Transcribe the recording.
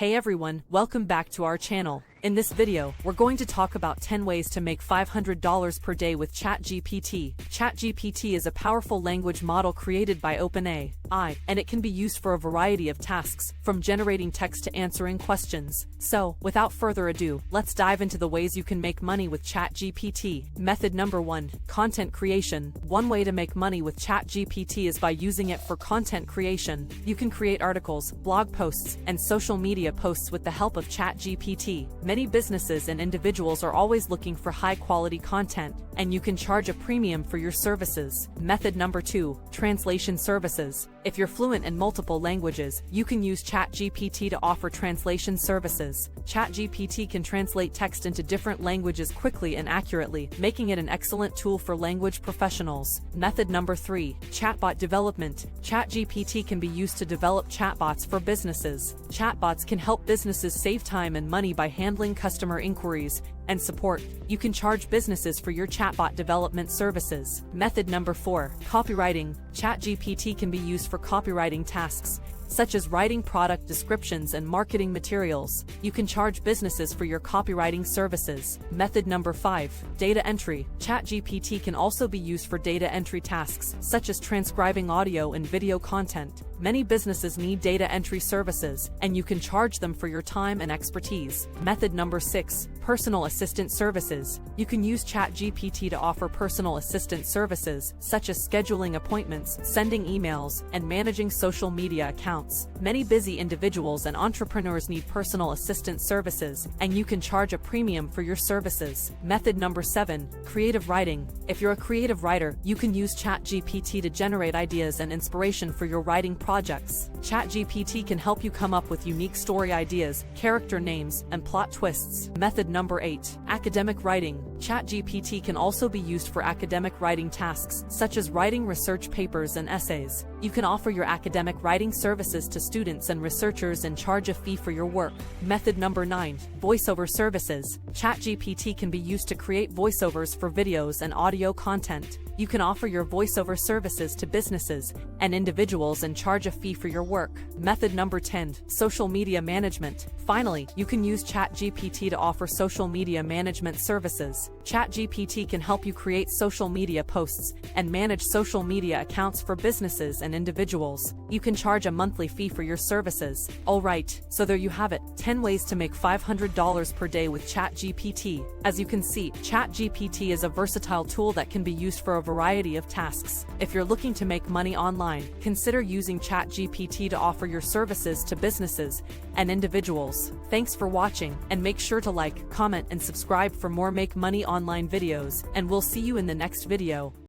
Hey everyone, welcome back to our channel. In this video, we're going to talk about 10 ways to make $500 per day with Chat GPT. Chat GPT is a powerful language model created by OpenAI, and it can be used for a variety of tasks, from generating text to answering questions. So, without further ado, let's dive into the ways you can make money with Chat GPT. Method number 1, content creation. One way to make money with Chat GPT is by using it for content creation. You can create articles, blog posts, and social media posts with the help of Chat GPT. Many businesses and individuals are always looking for high-quality content, and you can charge a premium for your services. Method number 2, translation services. If you're fluent in multiple languages, you can use Chat GPT to offer translation services. Chat GPT can translate text into different languages quickly and accurately, making it an excellent tool for language professionals. Method number 3, chatbot development. Chat GPT can be used to develop chatbots for businesses. Chatbots can help businesses save time and money by handling customer inquiries and support. You can charge businesses for your chatbot development services. Method number 4, copywriting. Chat GPT can be used for copywriting tasks, such as writing product descriptions and marketing materials. You can charge businesses for your copywriting services. Method number 5, data entry. Chat GPT can also be used for data entry tasks, such as transcribing audio and video content. Many businesses need data entry services, and you can charge them for your time and expertise. Method number 6, personal assistant services. You can use Chat GPT to offer personal assistant services, such as scheduling appointments, sending emails, and managing social media accounts. Many busy individuals and entrepreneurs need personal assistant services, and you can charge a premium for your services. Method number 7, creative writing. If you're a creative writer, you can use Chat GPT to generate ideas and inspiration for your writing projects. Chat GPT can help you come up with unique story ideas, character names, and plot twists. Method number 8, academic writing. Chat GPT can also be used for academic writing tasks, such as writing research papers and essays. You can offer your academic writing services to students and researchers and charge a fee for your work. Method number 9, voiceover services. Chat GPT can be used to create voiceovers for videos and audio content. You can offer your voiceover services to businesses and individuals and charge a fee for your work. Method number 10, social media management. Finally, you can use Chat GPT to offer social media management services. Chat GPT can help you create social media posts and manage social media accounts for businesses and individuals. You can charge a monthly fee for your services. Alright, so there you have it, 10 ways to make $500 per day with Chat GPT. As you can see, Chat GPT is a versatile tool that can be used for a variety of tasks. If you're looking to make money online, consider using Chat GPT to offer your services to businesses and individuals. Thanks for watching, and make sure to like, comment, and subscribe for more Make Money Online videos, and we'll see you in the next video.